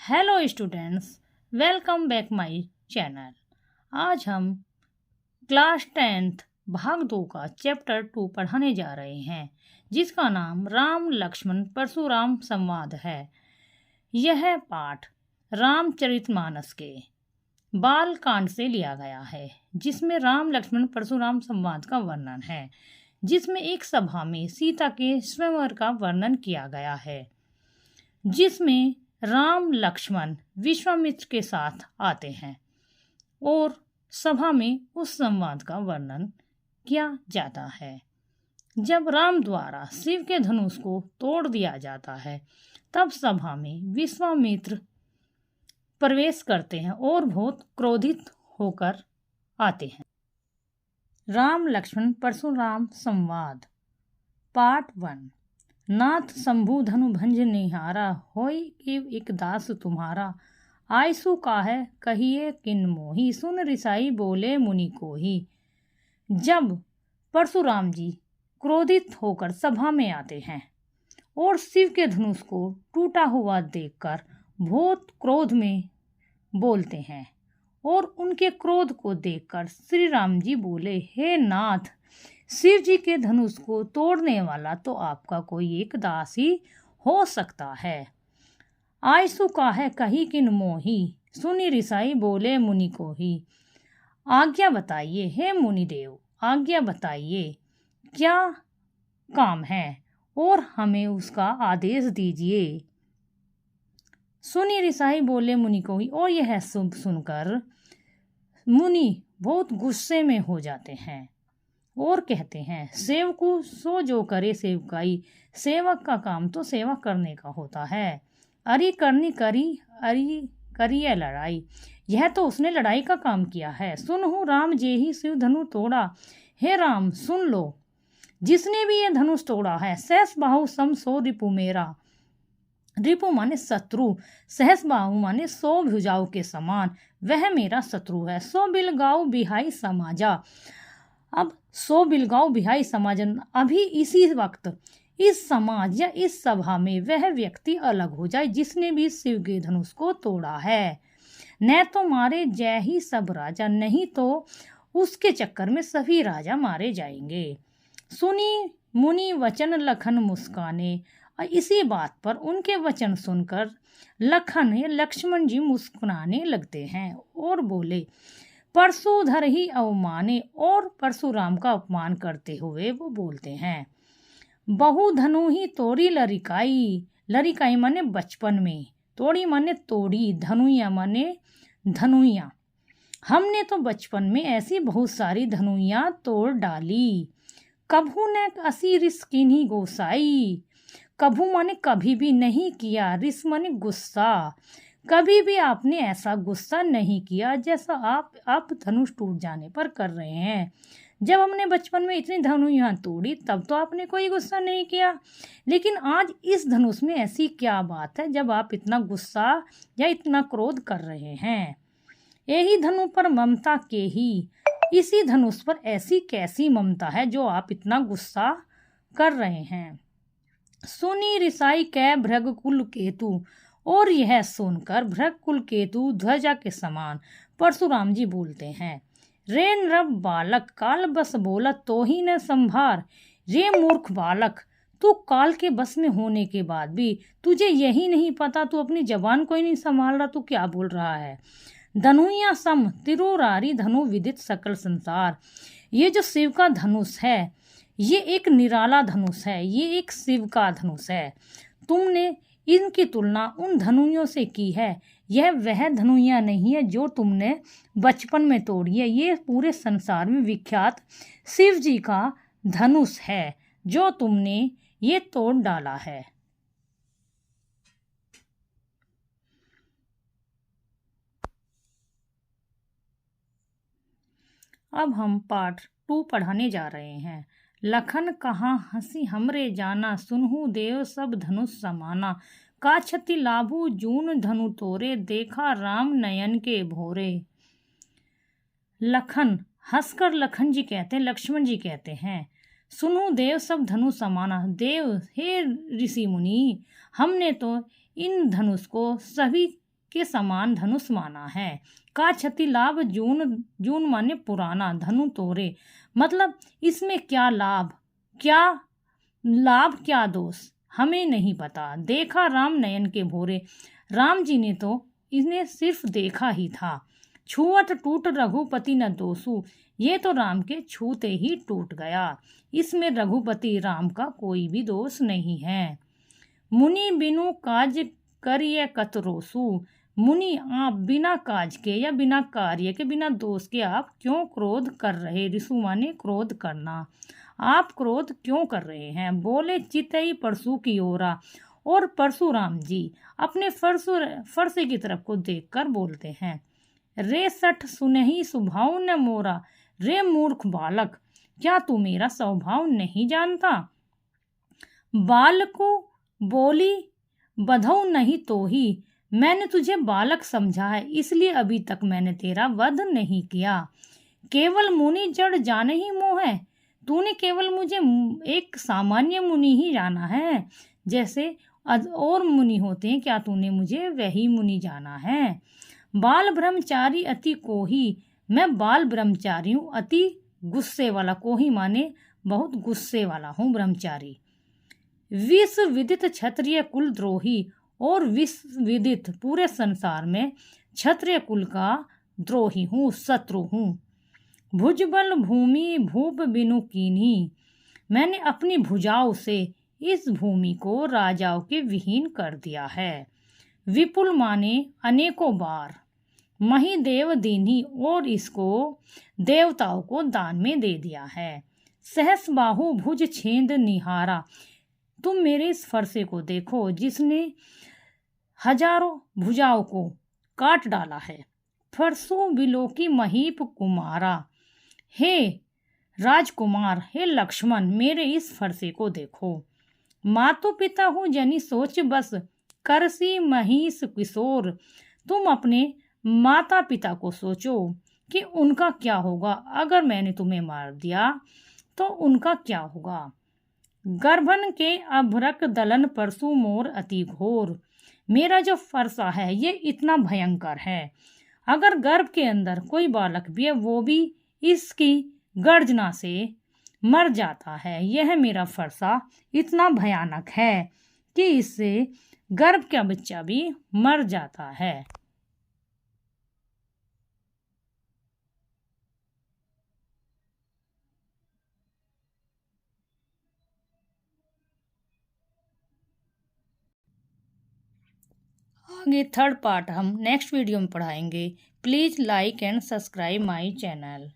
Hello students, welcome back my channel. आज हम class 10th भाग 2 का चैप्टर 2 पढ़ाने जा रहे हैं, जिसका नाम राम लक्ष्मण परशुराम संवाद है। यह पाठ रामचरितमानस के बाल कांड से लिया गया है, जिसमें राम लक्ष्मण परशुराम संवाद का वर्णन है, जिसमें एक सभा में सीता के स्वयंवर का वर्णन किया गया है, जिसमें राम लक्ष्मण विश्वामित्र के साथ आते हैं और सभा में उस संवाद का वर्णन किया जाता है। जब राम द्वारा शिव के धनुष को तोड़ दिया जाता है, तब सभा में विश्वामित्र प्रवेश करते हैं और बहुत क्रोधित होकर आते हैं। राम लक्ष्मण परशुराम संवाद पार्ट 1। नाथ शंभु धनु भंज निहारा, होय एक दास तुम्हारा। आयसु काहे कहिए किन मोही, सुन रिसाई बोले मुनि को ही। जब परशुराम जी क्रोधित होकर सभा में आते हैं और शिव के धनुष को टूटा हुआ देखकर बहुत क्रोध में बोलते हैं, और उनके क्रोध को देखकर श्री राम जी बोले, हे नाथ, शिव जी के धनुष को तोड़ने वाला तो आपका कोई एक दास ही हो सकता है। आयसु काहे कही किन मोही, सुनी रिसाई बोले मुनि को ही। आज्ञा बताइए हे मुनि देव, आज्ञा बताइए क्या काम है और हमें उसका आदेश दीजिए। सुनी रिसाई बोले मुनि को ही। और यह सुनकर मुनि बहुत गुस्से में हो जाते हैं और कहते हैं, सेवकु सो जो करे सेवकाई, सेवक का काम तो सेवा करने का होता है। अरी करनी करी, अरी करिए लड़ाई, यह तो उसने लड़ाई का काम किया है। सुनहु राम जे ही शिव धनु तोड़ा, हे राम सुन लो, जिसने भी यह धनुष तोड़ा है, सहस बाहु सम सो रिपु मेरा। रिपु माने शत्रु, सहस बाहु माने 100 भुजाओं के समान, वह मेरा शत्रु है। सो बिलगाऊ बिहाई समाजा। अब 100 बिलगाऊ बिहाई समाजन, अभी इसी वक्त इस समाज या इस सभा में वह व्यक्ति अलग हो जाए जिसने भी शिव के धनुष को तोड़ा है। न तो मारे जय ही सब राजा, नहीं तो उसके चक्कर में सभी राजा मारे जाएंगे। सुनी मुनि वचन लखन मुस्काने। इसी बात पर उनके वचन सुनकर लखन या लक्ष्मण जी मुस्कुराने लगते हैं और बोले, परशुधर ही अवमाने। और परशुराम का अपमान करते हुए वो बोलते हैं, बहु धनु ही तोड़ी लरिकाई। लरिकाई माने बचपन में, तोड़ी माने तोड़ी, धनुया माने धनुया। हमने तो बचपन में ऐसी बहुत सारी धनुया तोड़ डाली। कभू ने असी रिस किन्हीं गोसाई। कभू माने कभी भी नहीं किया, रिस माने गुस्सा। कभी भी आपने ऐसा गुस्सा नहीं किया जैसा आप धनुष टूट जाने पर कर रहे हैं। जब हमने बचपन में इतनी धनुइयां तोड़ी तब तो आपने कोई गुस्सा नहीं किया, लेकिन आज इस धनुष में ऐसी क्या बात है जब आप इतना गुस्सा या इतना क्रोध कर रहे हैं। यही धनु पर ममता के ही, इसी धनुष पर ऐसी कैसी ममता है जो आप इतना गुस्सा कर रहे हैं। सुनी रिसाई कै भृग कुल केतु। और यह सुनकर भृग कुल केतु ध्वजा के समान परशुराम जी बोलते हैं, रे नृप बालक, काल बस बोलत तो ही न संभार। रे मूर्ख बालक, तू काल के बस में होने के बाद भी तुझे यही नहीं पता, तू अपनी जबान को ही नहीं संभाल रहा, तू क्या बोल रहा है। धनुया सम तिरुरारी धनु विदित सकल संसार। ये जो शिव का धनुष है, ये एक निराला धनुष है, ये एक शिव का धनुष है। तुमने इनकी तुलना उन धनुइयों से की है। यह वह धनुइया नहीं है जो तुमने बचपन में तोड़ी है, ये पूरे संसार में विख्यात शिव जी का धनुष है जो तुमने ये तोड़ डाला है। अब हम पार्ट 2 पढ़ाने जा रहे हैं। लखन कहाँ हंसी हमरे जाना, सुनहु देव सब धनुष समाना। का क्षति लाभू जून धनु तोरे, देखा राम नयन के भोरे। लखन हंसकर लखन जी कहते हैं, लक्ष्मण जी कहते हैं, सुनो देव सब धनुष समाना। देव हे ऋषि मुनि, हमने तो इन धनुष को सभी के समान धनुष माना है। का क्षति लाभ जून जून माने पुराना, धनु तोरे मतलब इसमें क्या लाभ क्या दोष हमें नहीं पता। देखा राम नयन के भोरे, राम जी ने तो इन्हें सिर्फ देखा ही था। छुअत टूट रघुपति न दोषु, ये तो राम के छूते ही टूट गया। इसमें रघुपति राम का कोई भी दोष नहीं है। मुनि बिनु काज करिए कतरोसु, मुनि आप बिना काज के या बिना कार्य के बिना दोष के आप क्यों क्रोध कर रहे। ऋषु माने क्रोध करना, आप क्रोध क्यों कर रहे हैं। बोले चितई परसु की ओरा, और परशुराम जी अपने फरसे की तरफ को देखकर बोलते हैं। रे सठ सुनहि स्वभाव न मोरा, रे मूर्ख बालक क्या तू मेरा स्वभाव नहीं जानता। बाल को बोली बधौ नहीं तो ही, मैंने तुझे बालक समझा है इसलिए अभी तक मैंने तेरा वध नहीं किया। केवल मुनि जड़ जाने ही मोह है, तूने केवल मुझे एक सामान्य मुनि ही जाना है, जैसे और मुनि होते हैं, क्या तूने मुझे वही मुनि जाना है। बाल ब्रह्मचारी अति कोही, मैं बाल ब्रह्मचारी हूँ, अति गुस्से वाला, कोही माने बहुत गुस्से वाला हूँ ब्रह्मचारी। विश्व विदित क्षत्रिय कुल द्रोही, और विश्व विदित पूरे संसार में क्षत्रिय कुल का द्रोही हूँ, शत्रु हूँ। भुजबल भूमि भूप बिनु कीन्ही, मैंने अपनी भुजाओं से इस भूमि को राजाओं के विहीन कर दिया है। विपुल माने अनेकों बार, मही देव दीन्ही, और इसको देवताओं को दान में दे दिया है। सहस बाहु भुज छेद निहारा, तुम मेरे इस फरसे को देखो जिसने हजारों भुजाओं को काट डाला है। फरसु बिलोकी महीप कुमारा, हे राजकुमार, हे लक्ष्मण मेरे इस फरसे को देखो। मातो पिता हूँ जनी सोच बस, करसी महिष किशोर, तुम अपने माता पिता को सोचो कि उनका क्या होगा। अगर मैंने तुम्हें मार दिया तो उनका क्या होगा। गर्भन के अभ्रक दलन परसु मोर अति घोर, मेरा जो फरसा है ये इतना भयंकर है, अगर गर्भ के अंदर कोई बालक भी है वो भी इसकी गर्जना से मर जाता है। यह मेरा फरसा इतना भयानक है कि इससे गर्भ का बच्चा भी मर जाता है। आगे थर्ड पार्ट हम नेक्स्ट वीडियो में पढ़ाएंगे। Please like and subscribe my channel.